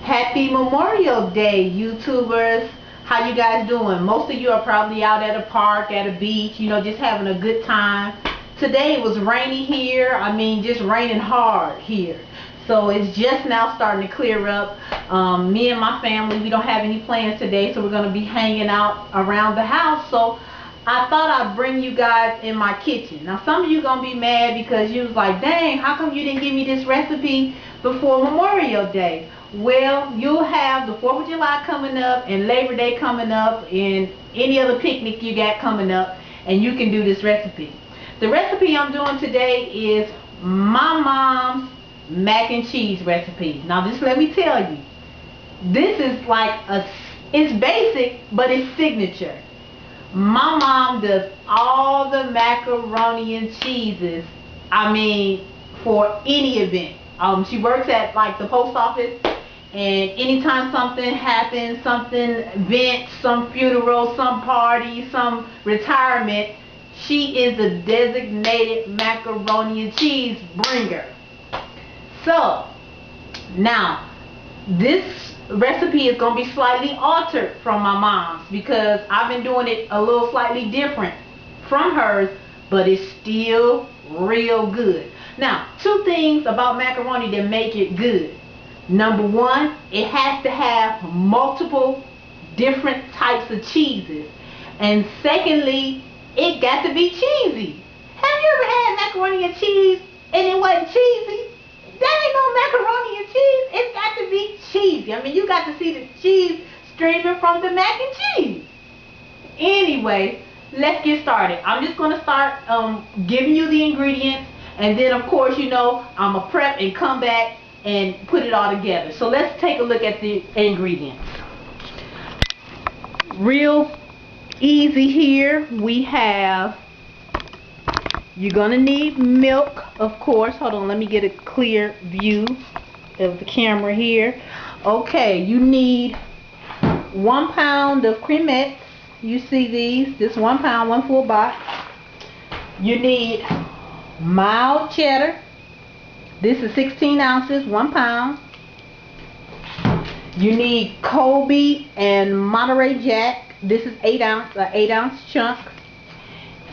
Happy Memorial Day, YouTubers. How you guys doing? Most of you are probably out at a park, at a beach, just having a good time. Today it was rainy here. I mean, just raining hard here. So it's just now starting to clear up. Me and my family, we don't have any plans today, so we're going to be hanging out around the house. So I thought I'd bring you guys in my kitchen. Now some of you going to be mad because you was like, dang, how come you didn't give me this recipe before Memorial Day? Well, you'll have the 4th of July coming up and Labor Day coming up and any other picnic you got coming up, and you can do this recipe. The recipe I'm doing today is my mom's mac and cheese recipe. Now just let me tell you, this is like it's basic, but it's signature. My mom does all the macaroni and cheeses, I mean, for any event. She works at like the post office, and anytime something happens, something event, some funeral, some party, some retirement, she is the designated macaroni and cheese bringer. So now this recipe is going to be slightly altered from my mom's because I've been doing it a little slightly different from hers, but it's still real good. Now, 2 things about macaroni that make it good. Number 1, it has to have multiple different types of cheeses. And secondly, it got to be cheesy. Have you ever had macaroni and cheese and it wasn't cheesy? That ain't no macaroni and cheese. It's got to be cheesy. I mean, you got to see the cheese streaming from the mac and cheese. Anyway, let's get started. I'm just going to start giving you the ingredients, and then of course, I'm going to prep and come back and put it all together. So let's take a look at the ingredients. Real easy here. We have, you're going to need milk, of course. Hold on, let me get a clear view of the camera here. Okay, you need 1 pound of Creamettes. You see these, this 1 pound, 1 full box. You need Mild Cheddar. This is 16 ounces, 1 pound. You need Colby and Monterey Jack. This is 8 ounce chunk.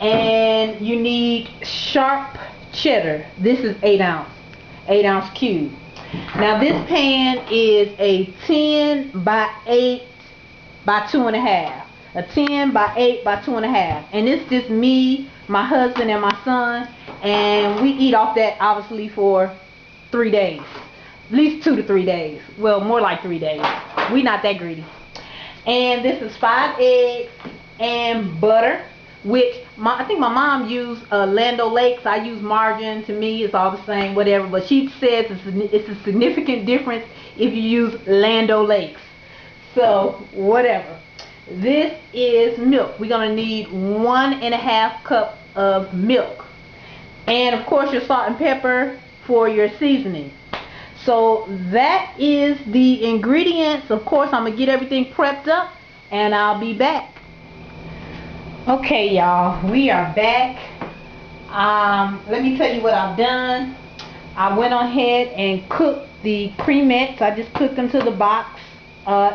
And you need Sharp Cheddar. This is 8 ounce cube. Now this pan is a 10 by 8 by 2.5. A 10 by 8 by 2.5. And it's just me, my husband, and my son. And we eat off that obviously for 3 days. At least 2 to 3 days. Well, more like 3 days. We not that greedy. And this is 5 eggs and butter, which I think my mom used Land O'Lakes. I use margarine. To me, it's all the same, whatever. But she says it's a significant difference if you use Land O'Lakes. So, whatever. This is milk. We're going to need 1.5 cup of milk. And, of course, your salt and pepper for your seasoning. So, that is the ingredients. Of course, I'm going to get everything prepped up, and I'll be back. Okay, y'all, we are back. Let me tell you what I've done. I went ahead and cooked the Creamettes. I just cooked them to the box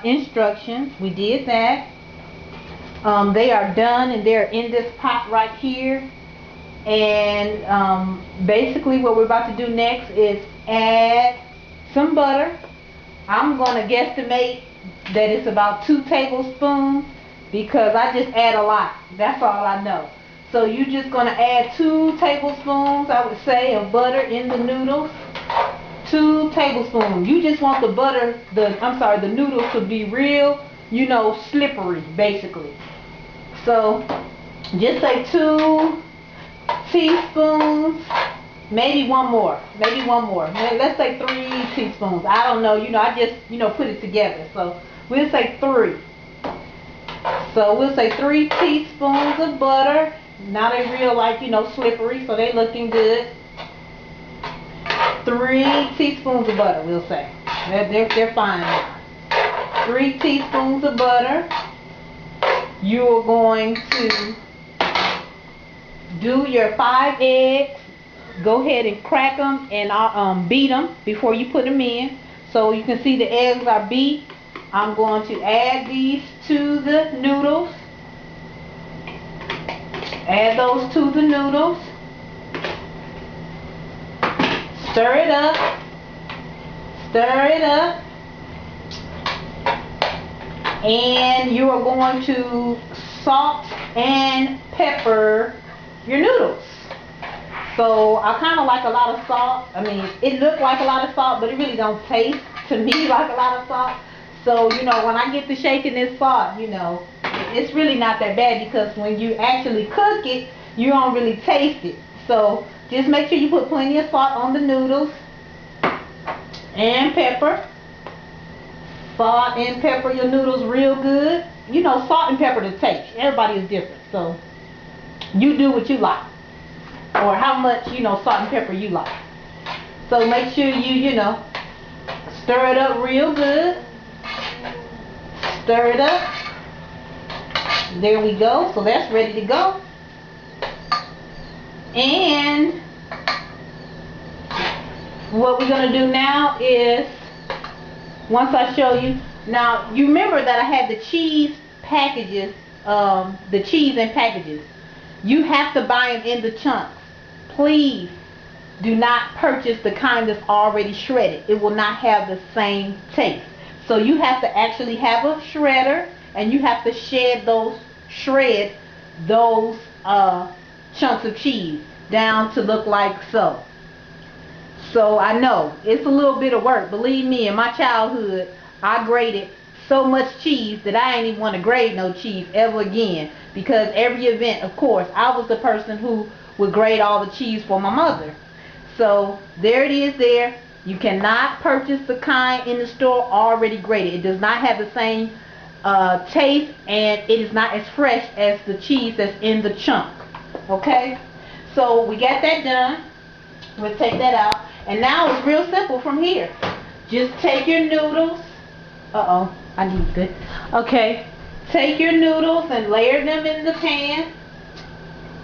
instructions. We did that. They are done, and they're in this pot right here. And basically what we're about to do next is add some butter. I'm going to guesstimate that it's about 2 tablespoons because I just add a lot. That's all I know. So you're just going to add 2 tablespoons, I would say, of butter in the noodles. 2 tablespoons. You just want the butter, the noodles to be real, slippery, basically. So just say 2 teaspoons, maybe one more. Let's say 3 teaspoons. I don't know. I just, put it together. So we'll say 3. So we'll say 3 teaspoons of butter. Now they real slippery, so they looking good. 3 teaspoons of butter, we'll say. They're fine now. 3 teaspoons of butter. You are going to do your 5 eggs. Go ahead and crack them and beat them before you put them in. So you can see the eggs are beat. I'm going to add these to the noodles. Add those to the noodles. Stir it up. Stir it up. And you are going to salt and pepper your noodles. So I kind of like a lot of salt. I mean, it looked like a lot of salt, but it really don't taste to me like a lot of salt. So, you know, when I get to shaking this salt, you know, it's really not that bad, because when you actually cook it, you don't really taste it. So just make sure you put plenty of salt on the noodles and pepper. Salt and pepper your noodles real good. You know, salt and pepper to taste. Everybody is different, so you do what you like, or how much, you know, salt and pepper you like. So make sure you know, stir it up real good. Stir it up. There we go. So that's ready to go. And what we're going to do now is, once I show you, now you remember that I had the cheese packages, the cheese in packages. You have to buy them in the chunks. Please do not purchase the kind that's already shredded. It will not have the same taste. So you have to actually have a shredder, and you have to shred those chunks of cheese down to look like so. So I know it's a little bit of work. Believe me, in my childhood, I grated so much cheese that I ain't even want to grate no cheese ever again, because every event, of course, I was the person who would grate all the cheese for my mother. So there it is there. You cannot purchase the kind in the store already grated. It does not have the same taste, and it is not as fresh as the cheese that's in the chunk. Okay? So we got that done. We'll take that out. And now it's real simple from here. Just take your noodles. Uh-oh, I need good. Okay. Take your noodles and layer them in the pan.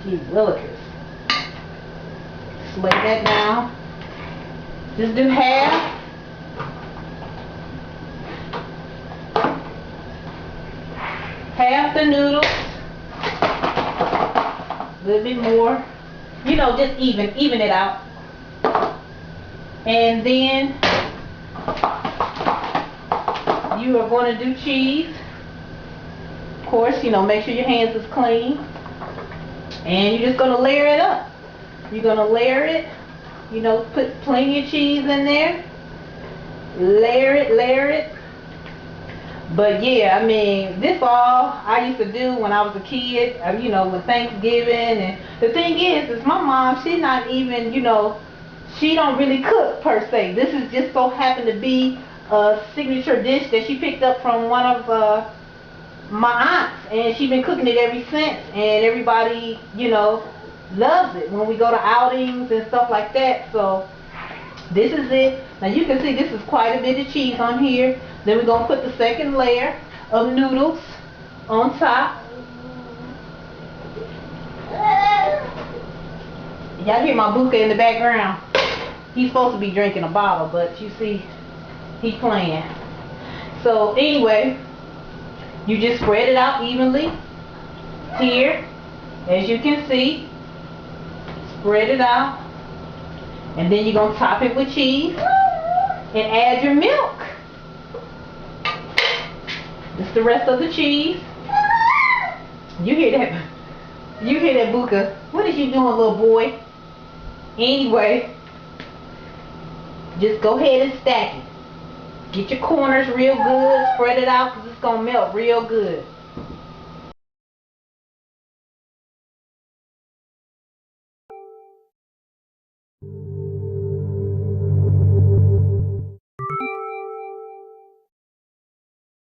Gee willikers. Just lay that down. Just do half. Half the noodles. A little bit more. You know, just even it out. And then you are going to do cheese. Of course, you know, make sure your hands is clean. And you're just going to layer it up. You're going to layer it. You know, put plenty of cheese in there. Layer it. But yeah, I mean, this all I used to do when I was a kid, you know, with Thanksgiving. And the thing is my mom, she's not even, you know, she don't really cook per se. This is just so happened to be a signature dish that she picked up from one of my aunts, and she's been cooking it ever since, and everybody, you know, loves it when we go to outings and stuff like that. So this is it. Now you can see this is quite a bit of cheese on here. Then we're going to put the second layer of noodles on top. Y'all hear my Buka in the background? He's supposed to be drinking a bottle, but you see, he's playing. So anyway, you just spread it out evenly here, as you can see. Spread it out. And then you're going to top it with cheese and add your milk. This is the rest of the cheese. You hear that? You hear that, Buka? What is you doing, little boy? Anyway, just go ahead and stack it. Get your corners real good. Spread it out, because it's going to melt real good.